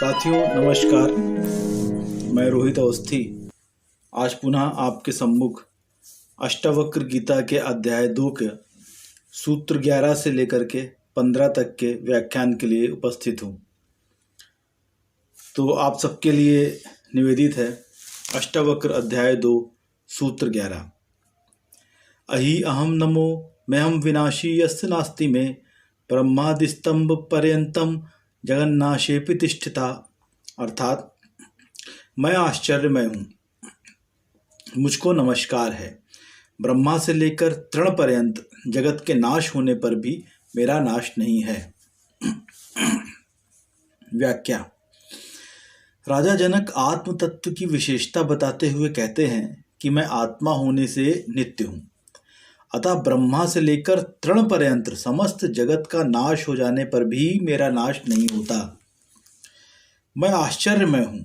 साथियों नमस्कार। मैं रोहित अवस्थी आज पुनः आपके सम्मुख अष्टावक्र गीता के अध्याय 2 के सूत्र 11 से लेकर के 15 तक के व्याख्यान के लिए उपस्थित हूँ। तो आप सबके लिए निवेदित है अष्टावक्र अध्याय 2 सूत्र 11। अहि अहम नमो मेहम विनाशी यस्य नास्ति में ब्रह्मादिस्तंभ पर्यंतम जगन्नाशेपि तिष्ठिता। अर्थात मैं आश्चर्यमय हूँ, मुझको नमस्कार है। ब्रह्मा से लेकर तृण पर्यंत जगत के नाश होने पर भी मेरा नाश नहीं है। व्याख्या। राजा जनक आत्म तत्व की विशेषता बताते हुए कहते हैं कि मैं आत्मा होने से नित्य हूँ, अतः ब्रह्मा से लेकर तृण पर्यंत समस्त जगत का नाश हो जाने पर भी मेरा नाश नहीं होता। मैं आश्चर्यमय हूँ।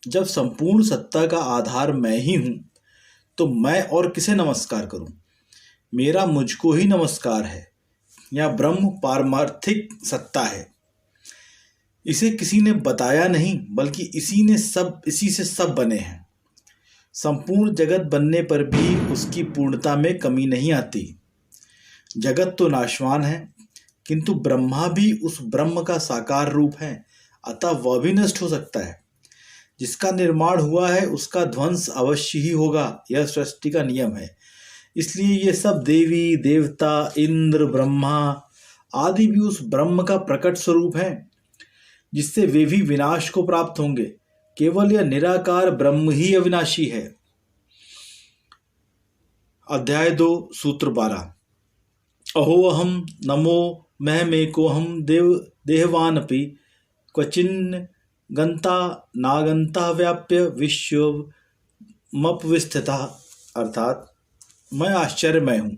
जब संपूर्ण सत्ता का आधार मैं ही हूँ तो मैं और किसे नमस्कार करूँ। मेरा मुझको ही नमस्कार है। यह ब्रह्म पारमार्थिक सत्ता है। इसे किसी ने बताया नहीं, बल्कि इसी से सब बने हैं। संपूर्ण जगत बनने पर भी उसकी पूर्णता में कमी नहीं आती। जगत तो नाशवान है, किंतु ब्रह्मा भी उस ब्रह्म का साकार रूप है, अतः वह भी नष्ट हो सकता है। जिसका निर्माण हुआ है उसका ध्वंस अवश्य ही होगा, यह सृष्टि का नियम है। इसलिए ये सब देवी देवता, इंद्र, ब्रह्मा आदि भी उस ब्रह्म का प्रकट स्वरूप है, जिससे वे भी विनाश को प्राप्त होंगे। केवल यह निराकार ब्रह्म ही अविनाशी है। अध्याय 2 सूत्र 12। अहो अहम नमो महमेकोऽहम देहवानपि क्वचिन्न गंता नागंता व्याप्य विश्वमपविस्थिता। अर्थात मैं आश्चर्यमय हूँ,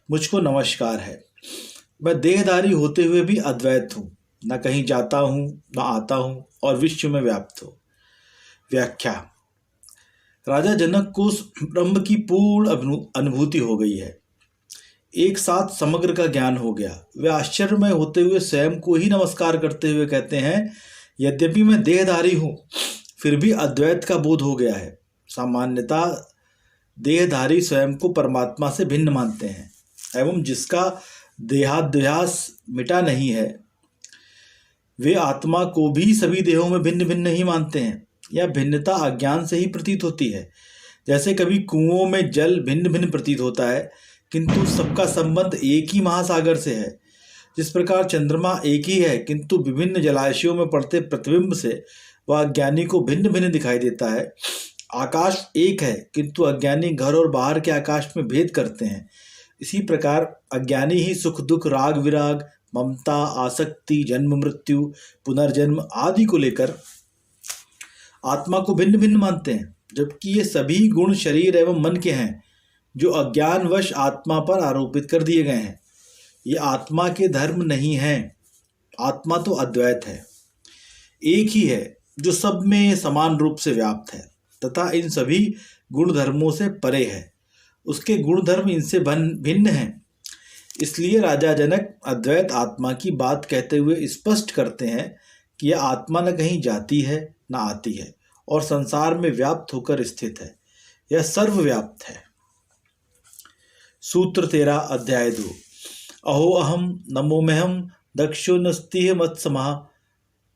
मुझको नमस्कार है। मैं देहधारी होते हुए भी अद्वैत हूँ, न कहीं जाता हूँ न आता हूँ और विश्व में व्याप्त हो। व्याख्या। राजा जनक को ब्रह्म की पूर्ण अनुभूति हो गई है। एक साथ समग्र का ज्ञान हो गया। वे आश्चर्यमय होते हुए स्वयं को ही नमस्कार करते हुए कहते हैं, यद्यपि मैं देहधारी हूँ फिर भी अद्वैत का बोध हो गया है। सामान्यतः देहधारी स्वयं को परमात्मा से भिन्न मानते हैं एवं जिसका देहाध्यास मिटा नहीं है वे आत्मा को भी सभी देहों में भिन्न भिन्न ही मानते हैं। यह भिन्नता अज्ञान से ही प्रतीत होती है। जैसे कभी कुओं में जल भिन्न भिन्न प्रतीत होता है, किंतु सबका संबंध एक ही महासागर से है। जिस प्रकार चंद्रमा एक ही है, किंतु विभिन्न जलाशयों में पड़ते प्रतिबिंब से वह अज्ञानी को भिन्न भिन्न दिखाई देता है। आकाश एक है, किंतु अज्ञानी घर और बाहर के आकाश में भेद करते हैं। इसी प्रकार अज्ञानी ही सुख दुख, राग विराग, ममता, आसक्ति, जन्म मृत्यु, पुनर्जन्म आदि को लेकर आत्मा को भिन्न भिन्न मानते हैं, जबकि ये सभी गुण शरीर एवं मन के हैं, जो अज्ञानवश आत्मा पर आरोपित कर दिए गए हैं। ये आत्मा के धर्म नहीं हैं। आत्मा तो अद्वैत है, एक ही है, जो सब में समान रूप से व्याप्त है तथा इन सभी गुण धर्मों से परे है। उसके गुण धर्म इनसे भिन्न हैं। इसलिए राजा जनक अद्वैत आत्मा की बात कहते हुए स्पष्ट करते हैं कि यह आत्मा न कहीं जाती है न आती है और संसार में व्याप्त होकर स्थित है। यह सर्वव्याप्त है। सूत्र 13 अध्याय 2। अहो अहम नमो मेहम दक्षो नस्तिह मत्समः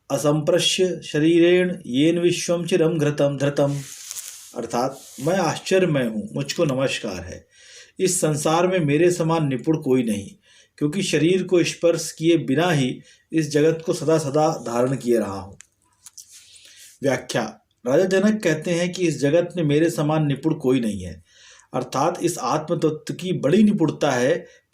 असंप्रश्य शरीरेण येन विश्वम चिरम धृतम। अर्थात मैं आश्चर्यमय हूँ, मुझको नमस्कार है। इस संसार में मेरे समान निपुण कोई नहीं, क्योंकि शरीर को स्पर्श किए बिना ही इस जगत को सदा सदा धारण किए रहा हूँ। व्याख्या। राजा जनक कहते हैं कि इस जगत में मेरे समान निपुण कोई नहीं है। अर्थात इस आत्म तत्व की बड़ी निपुणता है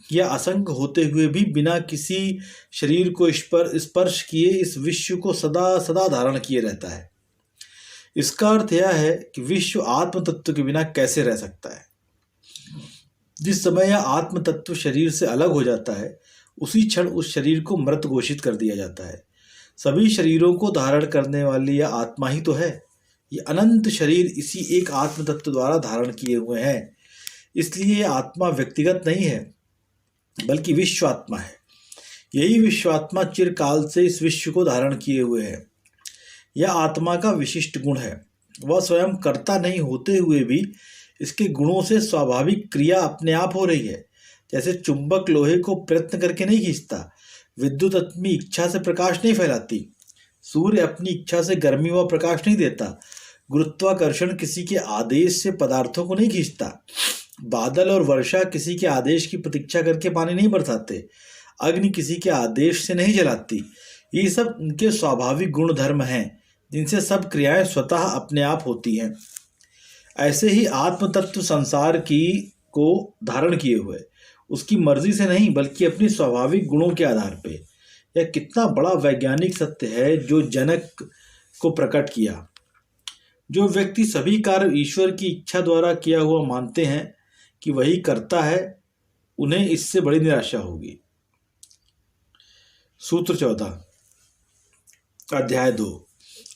कि यह असंग होते हुए भी बिना किसी शरीर को स्पर्श किए इस विश्व को सदा सदा धारण किए रहता है। इसका अर्थ यह है कि विश्व आत्म तत्व के बिना कैसे रह सकता है। जिस समय यह आत्म तत्व शरीर से अलग हो जाता है, उसी क्षण उस शरीर को मृत घोषित कर दिया जाता है। सभी शरीरों को धारण करने वाली यह आत्मा ही तो है। ये अनंत शरीर इसी एक आत्म तत्व द्वारा धारण किए हुए हैं। इसलिए यह आत्मा व्यक्तिगत नहीं है, बल्कि विश्वात्मा है। यही विश्वात्मा चिरकाल से इस विश्व को धारण किए हुए है। यह आत्मा का विशिष्ट गुण है। वह स्वयं कर्ता नहीं होते हुए भी इसके गुणों से स्वाभाविक क्रिया अपने आप हो रही है। जैसे चुंबक लोहे को प्रयत्न करके नहीं खींचता, विद्युत अपनी इच्छा से प्रकाश नहीं फैलाती, सूर्य अपनी इच्छा से गर्मी व प्रकाश नहीं देता, गुरुत्वाकर्षण किसी के आदेश से पदार्थों को नहीं खींचता, बादल और वर्षा किसी के आदेश की प्रतीक्षा करके पानी नहीं बरसाते, अग्नि किसी के आदेश से नहीं जलाती। ये सब उनके स्वाभाविक गुण धर्म हैं जिनसे सब क्रियाएं स्वतः अपने आप होती हैं। ऐसे ही आत्म तत्व संसार की को धारण किए हुए, उसकी मर्जी से नहीं बल्कि अपनी स्वाभाविक गुणों के आधार पे। यह कितना बड़ा वैज्ञानिक सत्य है जो जनक को प्रकट किया। जो व्यक्ति सभी कार्य ईश्वर की इच्छा द्वारा किया हुआ मानते हैं कि वही करता है, उन्हें इससे बड़ी निराशा होगी। सूत्र 14 अध्याय 2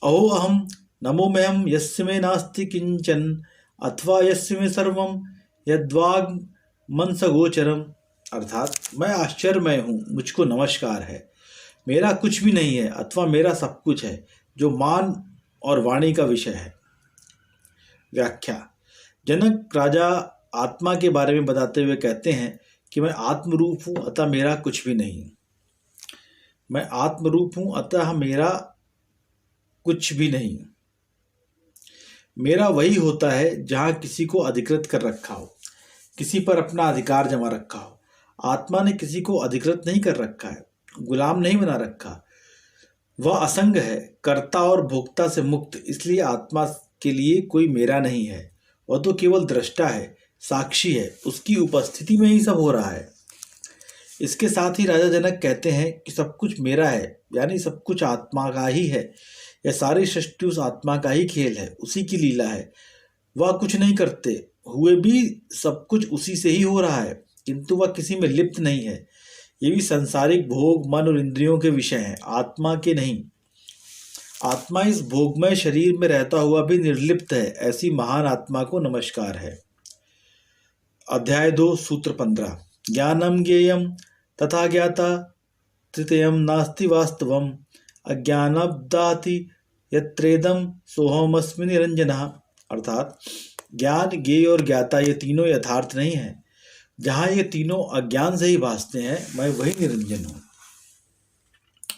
अहो अहम नमो मयम यस्य में नास्ति किंचन अथवा यस्य में सर्वम यद्वाग मनसगोचरम। अर्थात मैं आश्चर्यमय हूँ, मुझको नमस्कार है। मेरा कुछ भी नहीं है अथवा मेरा सब कुछ है, जो मान और वाणी का विषय है। व्याख्या। जनक राजा आत्मा के बारे में बताते हुए कहते हैं कि मैं आत्मरूप हूँ अतः मेरा कुछ भी नहीं। मैं आत्मरूप हूँ अतः मेरा कुछ भी नहीं। मेरा वही होता है जहाँ किसी को अधिकृत कर रखा हो, किसी पर अपना अधिकार जमा रखा हो। आत्मा ने किसी को अधिकृत नहीं कर रखा है, गुलाम नहीं बना रखा। वह असंग है, कर्ता और भोक्ता से मुक्त, इसलिए आत्मा के लिए कोई मेरा नहीं है। वह तो केवल दृष्टा है, साक्षी है, उसकी उपस्थिति में ही सब हो रहा है। इसके साथ ही राजा जनक कहते हैं कि सब कुछ मेरा है, यानी सब कुछ आत्मा का ही है। यह सारी सृष्टि उस आत्मा का ही खेल है, उसी की लीला है। वह कुछ नहीं करते हुए भी सब कुछ उसी से ही हो रहा है, किंतु वह किसी में लिप्त नहीं है। ये भी सांसारिक भोग मन और इंद्रियों के विषय हैं, आत्मा के नहीं। आत्मा इस भोगमय शरीर में रहता हुआ भी निर्लिप्त है। ऐसी महान आत्मा को नमस्कार है। अध्याय 2 सूत्र 15 ज्ञानम ज्ञेयम तथा ज्ञाता तृतीयम नास्ति वास्तवम अज्ञानब्दाति यत्रेदम सोहमस्मि निरंजनः। अर्थात ज्ञान ज्ञेय और ज्ञाता ये तीनों यथार्थ नहीं है। जहाँ ये तीनों अज्ञान से ही भासते हैं, मैं वही निरंजन हूँ।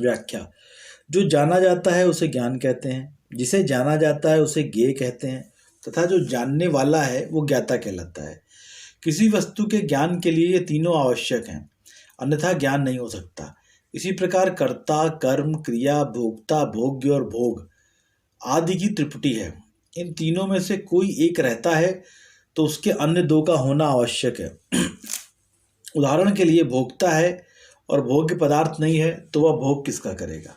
व्याख्या। जो जाना जाता है उसे ज्ञान कहते हैं, जिसे जाना जाता है उसे ज्ञेय कहते हैं, तथा जो जानने वाला है वो ज्ञाता कहलाता है। किसी वस्तु के ज्ञान के लिए ये तीनों आवश्यक हैं, अन्यथा ज्ञान नहीं हो सकता। इसी प्रकार कर्ता, कर्म, क्रिया, भोक्ता, भोग्य और भोग आदि की त्रिपुटी है। इन तीनों में से कोई एक रहता है तो उसके अन्य दो का होना आवश्यक है। उदाहरण के लिए भोक्ता है और भोग्य पदार्थ नहीं है तो वह भोग किसका करेगा?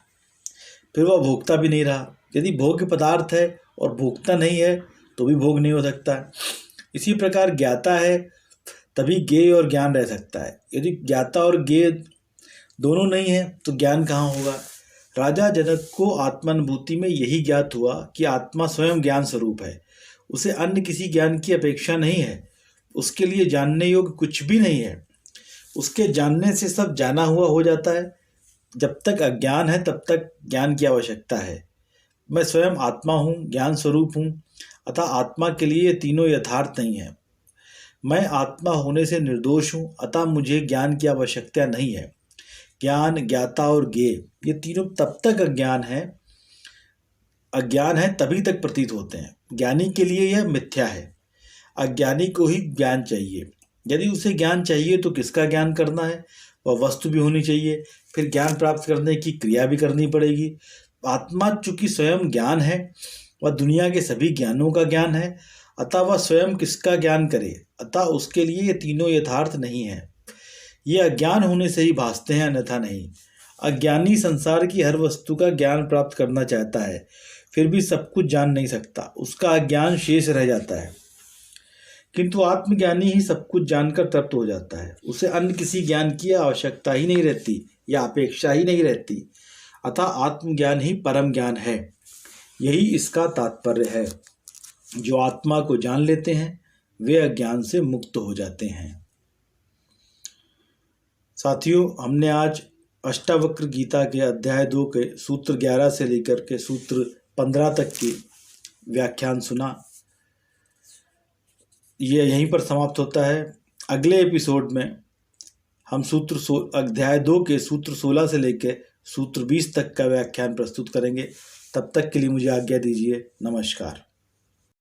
फिर वह भोक्ता भी नहीं रहा। यदि भोग्य पदार्थ है और भोक्ता नहीं है तो भी भोग नहीं हो सकता। इसी प्रकार ज्ञाता है तभी ज्ञेय और ज्ञान रह सकता है। यदि ज्ञाता और ज्ञेय दोनों नहीं है तो ज्ञान कहाँ होगा? राजा जनक को आत्मानुभूति में यही ज्ञात हुआ कि आत्मा स्वयं ज्ञान स्वरूप है, उसे अन्य किसी ज्ञान की अपेक्षा नहीं है, उसके लिए जानने योग्य कुछ भी नहीं है। उसके जानने से सब जाना हुआ हो जाता है। जब तक अज्ञान है तब तक ज्ञान की आवश्यकता है। मैं स्वयं आत्मा हूँ, ज्ञान स्वरूप हूँ, अतः आत्मा के लिए ये तीनों यथार्थ नहीं है। मैं आत्मा होने से निर्दोष हूँ, अतः मुझे ज्ञान की आवश्यकता नहीं है। ज्ञान, ज्ञाता और ज्ञेय ये तीनों तब तक अज्ञान है तभी तक प्रतीत होते हैं। ज्ञानी के लिए यह मिथ्या है। अज्ञानी को ही ज्ञान चाहिए। यदि उसे ज्ञान चाहिए तो किसका ज्ञान करना है? वह वस्तु भी होनी चाहिए, फिर ज्ञान प्राप्त करने की क्रिया भी करनी पड़ेगी। आत्मा चूंकि स्वयं ज्ञान है, वह दुनिया के सभी ज्ञानों का ज्ञान है, अतः वह स्वयं किसका ज्ञान करे? अतः उसके लिए ये तीनों यथार्थ नहीं है। ये अज्ञान होने से ही भासते हैं, अन्यथा नहीं। अज्ञानी संसार की हर वस्तु का ज्ञान प्राप्त करना चाहता है, फिर भी सब कुछ जान नहीं सकता, उसका अज्ञान शेष रह जाता है। किंतु आत्मज्ञानी ही सब कुछ जानकर तृप्त हो जाता है, उसे अन्य किसी ज्ञान की आवश्यकता ही नहीं रहती या अपेक्षा ही नहीं रहती। अतः आत्मज्ञान ही परम ज्ञान है। यही इसका तात्पर्य है। जो आत्मा को जान लेते हैं वे अज्ञान से मुक्त हो जाते हैं। साथियों, हमने आज अष्टावक्र गीता के अध्याय 2 के सूत्र 11 से लेकर के सूत्र 15 तक की व्याख्यान सुना। ये यहीं पर समाप्त होता है। अगले एपिसोड में हम अध्याय 2 के सूत्र 16 से लेकर सूत्र 20 तक का व्याख्यान प्रस्तुत करेंगे। तब तक के लिए मुझे आज्ञा दीजिए। नमस्कार।